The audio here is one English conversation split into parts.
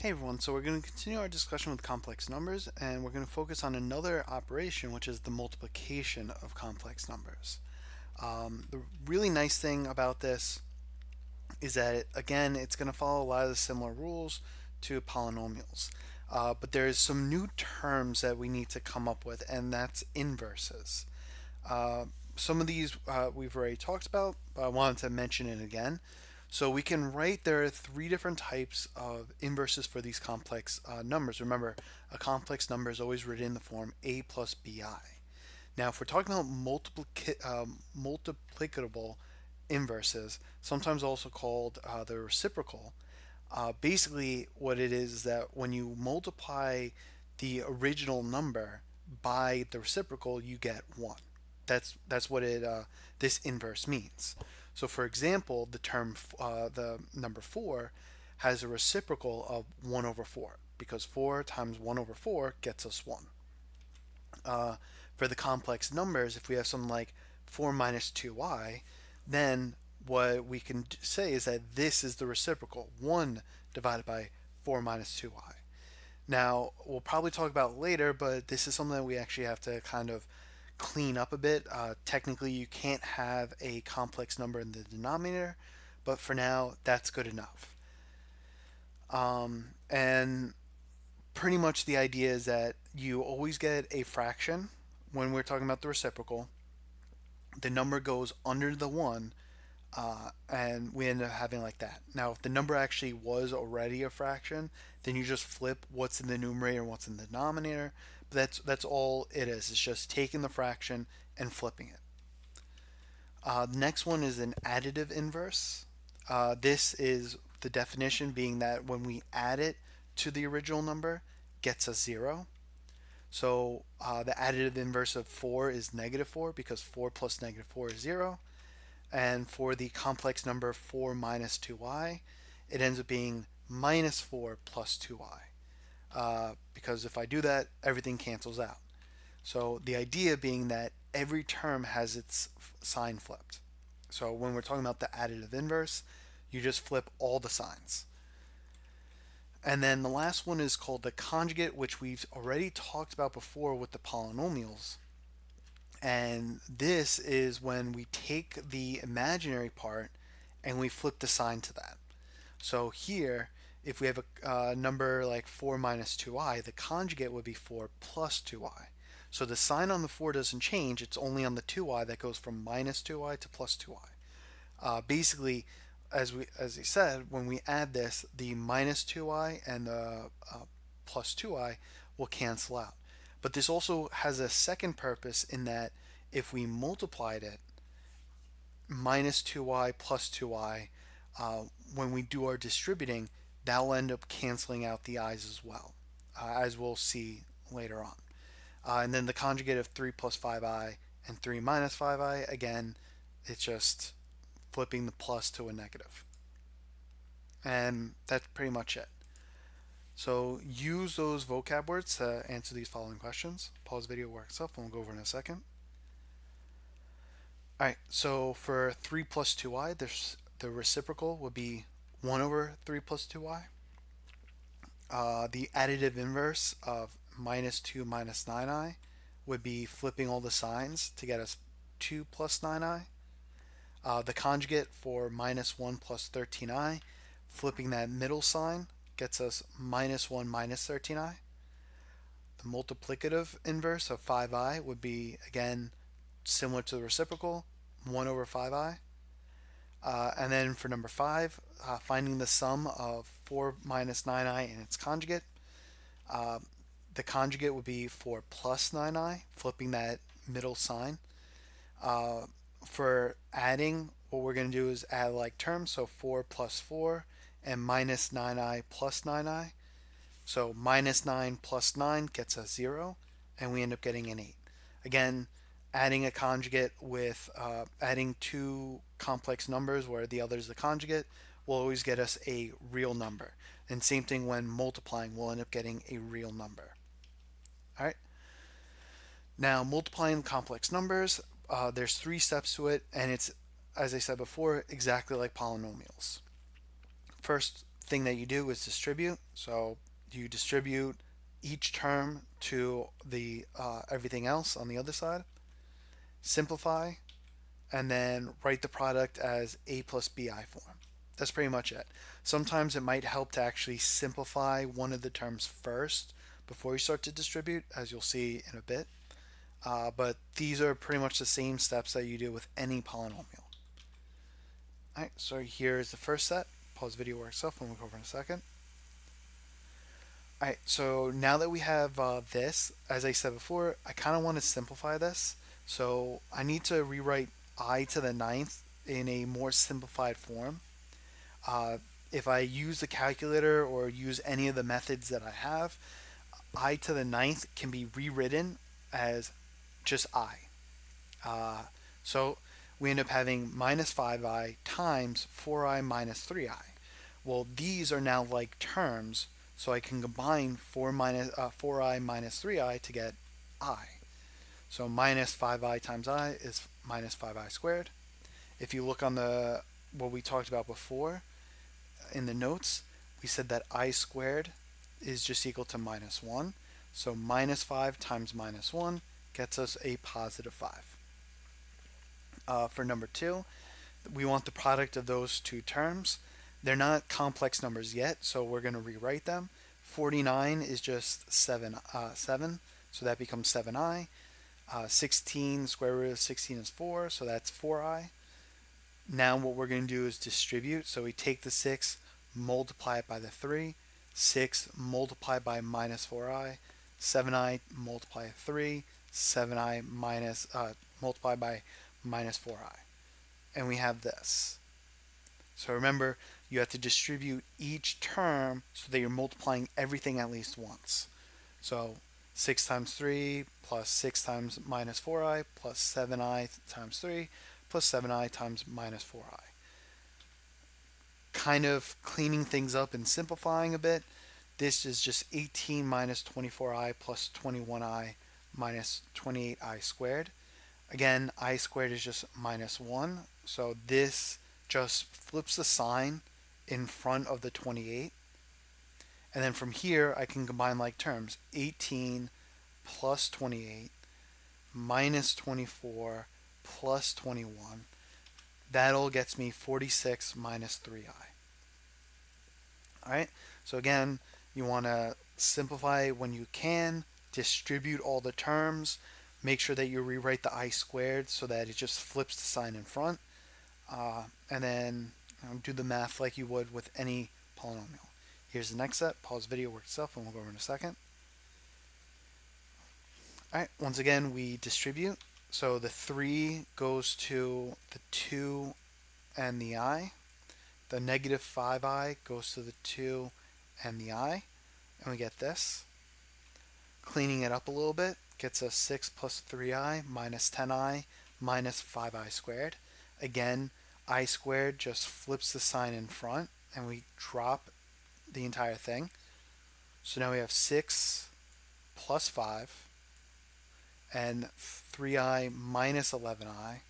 Hey everyone, so we're going to continue our discussion with complex numbers and we're going to focus on another operation, which is the multiplication of complex numbers. The really nice thing about this is that, again, it's going to follow a lot of the similar rules to polynomials. But there's some new terms that we need to come up with, and that's inverses. Some of these we've already talked about, but I wanted to mention it again. So we can write there are three different types of inverses for these complex numbers. Remember, a complex number is always written in the form a plus bi. Now, if we're talking about multiplicable inverses, sometimes also called the reciprocal, basically what it is that when you multiply the original number by the reciprocal, you get 1. That's what this inverse means. So, for example, the number 4 has a reciprocal of 1 over 4 because 4 times 1 over 4 gets us 1. Uh, for the complex numbers, if we have something like 4 minus 2y, then what we can say is that this is the reciprocal, 1 divided by 4 minus 2y. Now, we'll probably talk about later, but this is something that we actually have to kind of clean up a bit. Technically, you can't have a complex number in the denominator, but for now, that's good enough. And pretty much the idea is that you always get a fraction when we're talking about the reciprocal. The number goes under the 1, and we end up having like that. Now, if the number actually was already a fraction, then you just flip what's in the numerator and what's in the denominator. But that's all it is. It's just taking the fraction and flipping it. The next one is an additive inverse. This is the definition being that when we add it to the original number, gets us 0. So the additive inverse of 4 is negative 4 because 4 plus negative 4 is 0. And for the complex number 4 minus 2y, it ends up being minus 4 plus 2y. Because if I do that, everything cancels out. So the idea being that every term has its sign flipped. So when we're talking about the additive inverse, you just flip all the signs. And then the last one is called the conjugate, which we've already talked about before with the polynomials. And this is when we take the imaginary part and we flip the sign to that. So here, if we have a number like 4 minus 2i, the conjugate would be 4 plus 2i. So the sign on the 4 doesn't change, it's only on the 2i that goes from minus 2i to plus 2i. Basically, as he said, when we add this, the minus 2i and the plus 2i will cancel out. But this also has a second purpose in that if we multiplied it, minus 2i plus 2i, when we do our distributing, that will end up canceling out the i's as well, as we'll see later on. And then the conjugate of 3 plus 5i and 3 minus 5i, again, it's just flipping the plus to a negative. And that's pretty much it. So use those vocab words to answer these following questions. Pause the video, work itself, and we'll go over in a second. All right, so for 3 plus 2i, the reciprocal would be 1 over 3 plus 2y. The additive inverse of minus 2 minus 9i would be flipping all the signs to get us 2 plus 9i. The conjugate for minus 1 plus 13i, flipping that middle sign gets us minus 1 minus 13i. The multiplicative inverse of 5i would be, again, similar to the reciprocal, 1 over 5i. And then for number 5, finding the sum of 4 minus 9i and its conjugate. The conjugate would be 4 plus 9i, flipping that middle sign. For adding, what we're going to do is add like terms, so 4 plus 4 and minus 9i plus 9i. So minus 9 plus 9 gets us 0, and we end up getting an 8. Again, adding a conjugate with adding two complex numbers where the other is the conjugate will always get us a real number. And same thing when multiplying, we'll end up getting a real number. All right. Now, multiplying complex numbers, there's 3 steps to it, and it's, as I said before, exactly like polynomials. First thing that you do is distribute. So you distribute each term to the everything else on the other side, simplify, and then write the product as a plus bi form. That's pretty much it. Sometimes it might help to actually simplify one of the terms first before you start to distribute, as you'll see in a bit. But these are pretty much the same steps that you do with any polynomial. All right, so here's the first set. Pause video work itself and we'll go over in a second. All right, so now that we have this, as I said before, I kind of want to simplify this. So I need to rewrite I to the ninth in a more simplified form. If I use the calculator or use any of the methods that I have, I to the ninth can be rewritten as just I. So we end up having minus 5i times 4i minus 3i. Well, these are now like terms, so I can combine 4i minus 3i to get I. So minus 5i times I is minus 5i squared. If you look on the what we talked about before in the notes, we said that I squared is just equal to minus 1. So minus 5 times minus 1 gets us a positive 5. For number 2, we want the product of those two terms. They're not complex numbers yet, so we're going to rewrite them. 49 is just 7, so that becomes 7i. 16, square root of 16 is 4, so that's 4i. Now what we're going to do is distribute. So we take the 6, multiply it by the 3, 6 multiplied by minus 4i, 7i multiply 3, 7i minus multiplied by minus 4i. And we have this. So remember, you have to distribute each term so that you're multiplying everything at least once. So 6 times 3 plus 6 times minus 4i plus 7i times 3 plus 7i times minus 4i. Kind of cleaning things up and simplifying a bit. This is just 18 minus 24i plus 21i minus 28i squared. Again, I squared is just minus 1. So this just flips the sign in front of the 28. And then from here, I can combine like terms. 18 plus 28 minus 24 plus 21. That all gets me 46 minus 3i. All right, so again, you want to simplify when you can, distribute all the terms, make sure that you rewrite the I squared so that it just flips the sign in front, and then do the math like you would with any polynomial. Here's the next step. Pause video, work itself, and we'll go over in a second. All right, once again, we distribute. So the 3 goes to the 2 and the I. The negative 5i goes to the 2 and the I. And we get this. Cleaning it up a little bit gets us 6 plus 3i minus 10i minus 5i squared. Again, I squared just flips the sign in front and we drop the entire thing. So now we have 6 plus 5 and 3i minus 11i.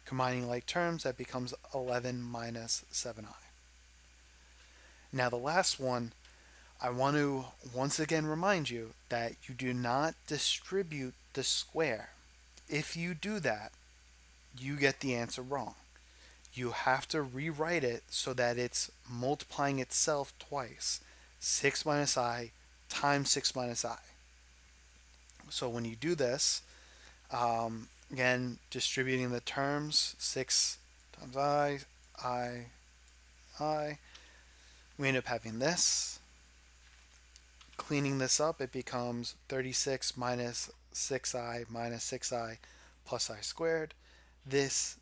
Combining like terms, that becomes 11 minus 7i. Now the last one, I want to once again remind you that you do not distribute the square. If you do that, you get the answer wrong. You have to rewrite it so that it's multiplying itself twice. 6 minus I times 6 minus I. So when you do this, again, distributing the terms, 6 times I, we end up having this. Cleaning this up, it becomes 36 minus 6i minus 6i plus I squared. This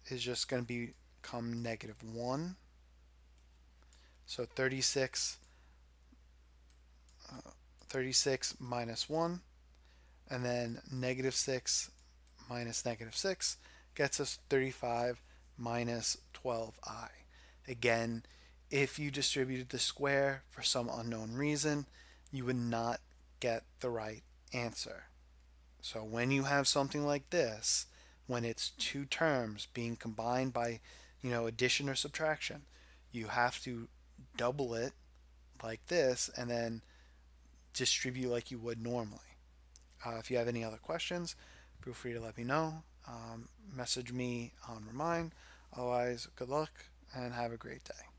is just going to become negative 1. So 36 minus 1, and then negative 6 minus negative 6 gets us 35 minus 12i. Again, if you distributed the square for some unknown reason, you would not get the right answer. So when you have something like this, when it's two terms being combined by, addition or subtraction, you have to double it like this, and then distribute like you would normally. If you have any other questions, feel free to let me know. Message me on Remind. Otherwise, good luck and have a great day.